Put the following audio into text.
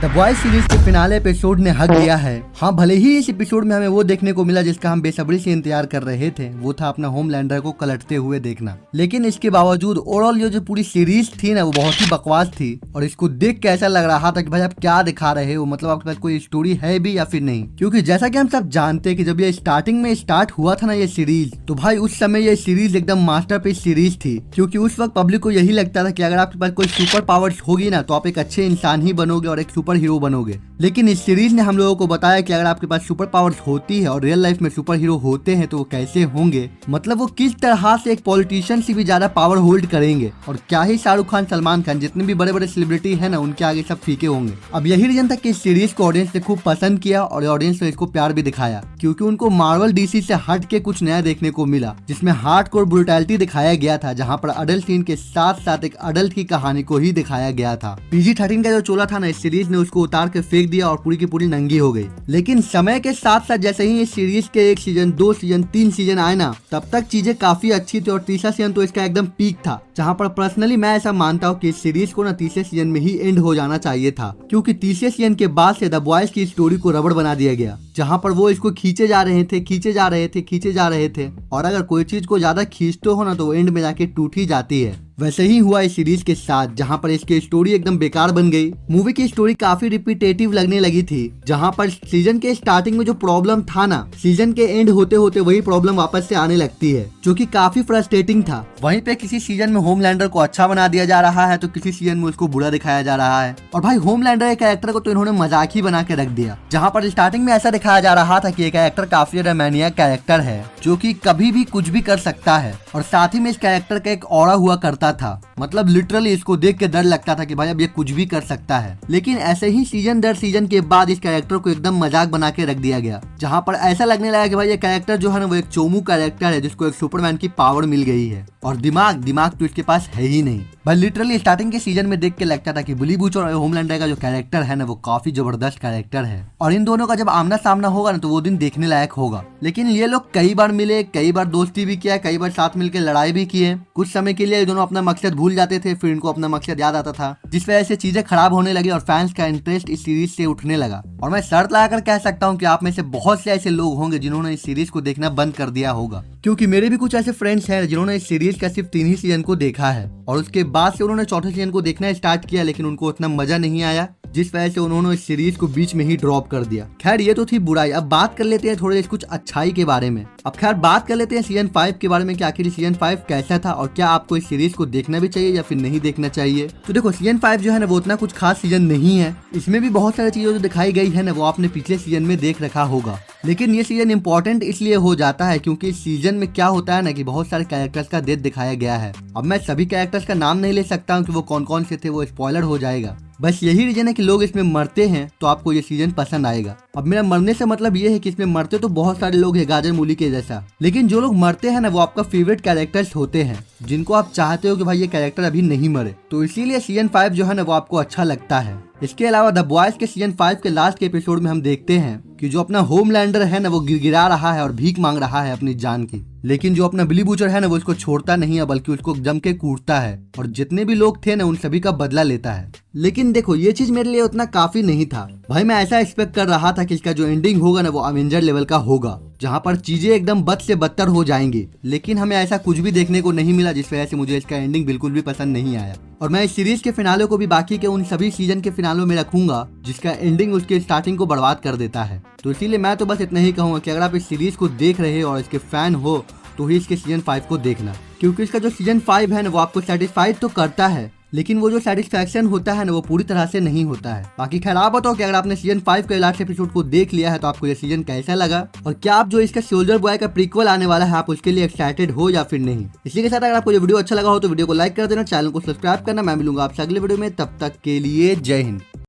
The boys series के finale episode ने हक दिया है। हाँ, भले ही इस एपिसोड में हमें वो देखने को मिला जिसका हम बेसब्री से इंतजार कर रहे थे, वो था अपना होमलैंडर को कलटते हुए देखना। लेकिन इसके बावजूद ओवरऑल ये जो पूरी सीरीज थी ना, वो बहुत ही बकवास थी और इसको देख के ऐसा लग रहा था कि भाई आप क्या दिखा रहे हो, मतलब आपके पास कोई स्टोरी है भी या फिर नहीं। क्योंकि जैसा कि हम सब जानते हैं कि जब ये स्टार्टिंग में स्टार्ट हुआ था ना ये सीरीज, तो भाई उस समय ये सीरीज एकदम मास्टरपीस सीरीज थी। क्योंकि उस वक्त पब्लिक को यही लगता था कि अगर आपके पास कोई सुपर पावर्स होगी ना, तो आप एक अच्छे इंसान ही बनोगे और एक सुपर हीरो बनोगे। लेकिन इस सीरीज ने हम लोगों को बताया कि अगर आपके पास सुपर पावर्स होती है और रियल लाइफ में सुपर हीरो होते हैं तो वो कैसे होंगे, मतलब वो किस तरह से एक पॉलिटिशियन से भी ज्यादा पावर होल्ड करेंगे। और क्या ही शाहरुख खान, सलमान खान, जितने भी बड़े बड़े सेलिब्रिटी है ना, उनके आगे सब फीके होंगे। अब यही रीजन था कि इस सीरीज को ऑडियंस ने खूब पसंद किया और ऑडियंस ने इसको प्यार भी दिखाया, क्योंकि उनको मार्वल डीसी से हट के कुछ नया देखने को मिला, जिसमें हार्डकोर ब्रूटैलिटी दिखाया गया था, जहाँ पर अडल्ट सीन के साथ साथ एक अडल्ट की कहानी को ही दिखाया गया था। PG-13 का जो चोला था ना, इस सीरीज ने उसको उतार के फेंक दिया और पूरी की पूरी नंगी हो गई। लेकिन समय के साथ साथ जैसे ही इस सीरीज के 1 सीजन, 2 सीजन, 3 सीजन आए ना, तब तक चीजें काफी अच्छी थी और तीसरा सीजन तो इसका एकदम पीक था, जहाँ पर पर्सनली मैं ऐसा मानता हूँ कि इस सीरीज को ना तीसरे सीजन में ही एंड हो जाना चाहिए था। क्योंकि तीसरे सीजन के बाद से द बॉयज की स्टोरी को रबड़ बना दिया गया, जहाँ पर वो इसको खींचे जा रहे थे और अगर कोई चीज को ज्यादा खींचते हो ना, तो वो एंड में जाके टूट ही जाती है। वैसे ही हुआ इस सीरीज के साथ, जहाँ पर इसकी स्टोरी एकदम बेकार बन गई। मूवी की स्टोरी काफी रिपीटेटिव लगने लगी थी, जहाँ पर सीजन के स्टार्टिंग में जो प्रॉब्लम था ना, सीजन के एंड होते होते वही प्रॉब्लम वापस से आने लगती है, जो कि काफी फ्रस्ट्रेटिंग था। वहीं पे किसी सीजन में होमलैंडर को अच्छा बना दिया जा रहा है, तो किसी सीजन में उसको बुरा दिखाया जा रहा है। और भाई होमलैंडर के कैरेक्टर को तो इन्होंने मजाक ही बना के रख दिया, जहाँ पर स्टार्टिंग में ऐसा दिखाया जा रहा था कि ये कैरेक्टर काफी ज्यादा मैनियक कैरेक्टर है, जो कि कभी भी कुछ भी कर सकता है। और साथ ही में इस कैरेक्टर का एक ऑरा हुआ करता था, मतलब लिटरली इसको देख के डर लगता था कि भाई अब ये कुछ भी कर सकता है। लेकिन ऐसे ही सीजन दर सीजन के बाद इस कैरेक्टर को एकदम मजाक बना के रख दिया गया, जहाँ पर ऐसा लगने लगा कि भाई ये कैरेक्टर जो है ना, वो एक चोमू कैरेक्टर है जिसको एक सुपरमैन की पावर मिल गई है और दिमाग तो इसके पास है ही नहीं। भाई लिटरली स्टार्टिंग के सीजन में देख के लगता था कि बिली बूचर और होमलैंडर का जो कैरेक्टर है ना, वो काफी जबरदस्त कैरेक्टर है और इन दोनों का जब आमना सामना होगा ना, तो वो दिन देखने लायक होगा। लेकिन ये लोग कई बार मिले, कई बार दोस्ती भी किया, कई बार साथ मिलकर लड़ाई भी किए। कुछ समय के लिए ये दोनों अपना मकसद भूल जाते थे, फिर इनको अपना मकसद याद आता था, जिस वजह से चीजें खराब होने लगी और फैंस का इंटरेस्ट इस सीरीज से उठने लगा। और मैं शर्त लगाकर कह सकता हूँ कि आप में से बहुत से ऐसे लोग होंगे जिन्होंने इस सीरीज को देखना बंद कर दिया होगा, क्योंकि मेरे भी कुछ ऐसे फ्रेंड्स हैं जिन्होंने इस सीरीज का सिर्फ 3 ही सीजन को देखा है और उसके बाद से उन्होंने चौथे सीजन को देखना स्टार्ट किया, लेकिन उनको उतना मजा नहीं आया, जिस वजह से उन्होंने इस सीरीज को बीच में ही ड्रॉप कर दिया। खैर ये तो थी बुराई। अब बात कर लेते हैं थोड़े कुछ अच्छाई के बारे में। अब खैर बात कर लेते हैं सीजन 5 के बारे में कि आखिर सीजन 5 कैसा था और क्या आपको इस सीरीज को देखना भी चाहिए या फिर नहीं देखना चाहिए। तो देखो, सीजन 5 जो है ना, वो उतना कुछ खास सीजन नहीं है। इसमें भी बहुत सारी चीजें जो दिखाई गई है ना, वो आपने पिछले सीजन में देख रखा होगा। लेकिन ये सीजन इंपॉर्टेंट इसलिए हो जाता है क्योंकि इस सीजन में क्या होता है ना, कि बहुत सारे कैरेक्टर्स का डेथ दिखाया गया है। अब मैं सभी कैरेक्टर्स का नाम नहीं ले सकता हूँ कि वो कौन कौन से थे, वो स्पॉइलर हो जाएगा। बस यही रीजन है कि लोग इसमें मरते हैं तो आपको ये सीजन पसंद आएगा। अब मेरा मरने से मतलब ये है कि इसमें मरते तो बहुत सारे लोग हैं, गाजर मूली के जैसा, लेकिन जो लोग मरते हैं ना, वो आपका फेवरेट कैरेक्टर्स होते हैं, जिनको आप चाहते हो कि भाई ये कैरेक्टर अभी नहीं मरे, तो इसीलिए सीजन 5 जो है ना, वो आपको अच्छा लगता है। इसके अलावा द बॉयज के सीजन 5 के लास्ट के एपिसोड में हम देखते हैं कि जो अपना होमलैंडर है ना, वो गिड़गिड़ा रहा है और भीख मांग रहा है अपनी जान की, लेकिन जो अपना बिली बूचर है ना, वो इसको छोड़ता नहीं है, बल्कि उसको जम के कूटता है और जितने भी लोग थे ना, उन सभी का बदला लेता है। लेकिन देखो, ये चीज मेरे लिए उतना काफी नहीं था। भाई मैं ऐसा एक्सपेक्ट कर रहा था कि इसका जो एंडिंग होगा ना, वो अवेंजर लेवल का होगा, जहाँ पर चीजें एकदम बद से बदतर हो जाएंगी। लेकिन हमें ऐसा कुछ भी देखने को नहीं मिला, जिस वजह से मुझे इसका एंडिंग बिल्कुल भी पसंद नहीं आया। और मैं इस सीरीज के फिनाले को भी बाकी के उन सभी सीजन के फिनालों में रखूंगा जिसका एंडिंग उसके स्टार्टिंग को बर्बाद कर देता है। तो इसीलिए मैं तो बस इतना ही कहूंगा कि अगर आप इस सीरीज को देख रहे हो और इसके फैन हो, तो ही इसके सीजन 5 को देखना, क्योंकि इसका जो सीजन 5 है ना, वो आपको सेटिस्फाइड तो करता है, लेकिन वो जो सेटिस्फैक्शन होता है ना, वो पूरी तरह से नहीं होता है। बाकी खैर आप बताओ कि अगर आपने सीजन 5 के लास्ट एपिसोड को देख लिया है, तो आपको ये सीजन कैसा लगा और क्या आप जो इसका सोल्जर बॉय का प्रीक्वल आने वाला है, आप उसके लिए एक्साइटेड हो या फिर नहीं। इसी के साथ अगर आपको ये वीडियो अच्छा लगा हो तो वीडियो को लाइक कर देना, चैनल को सब्सक्राइब करना। मैं मिलूंगा आपसे अगले वीडियो में, तब तक के लिए जय हिंद।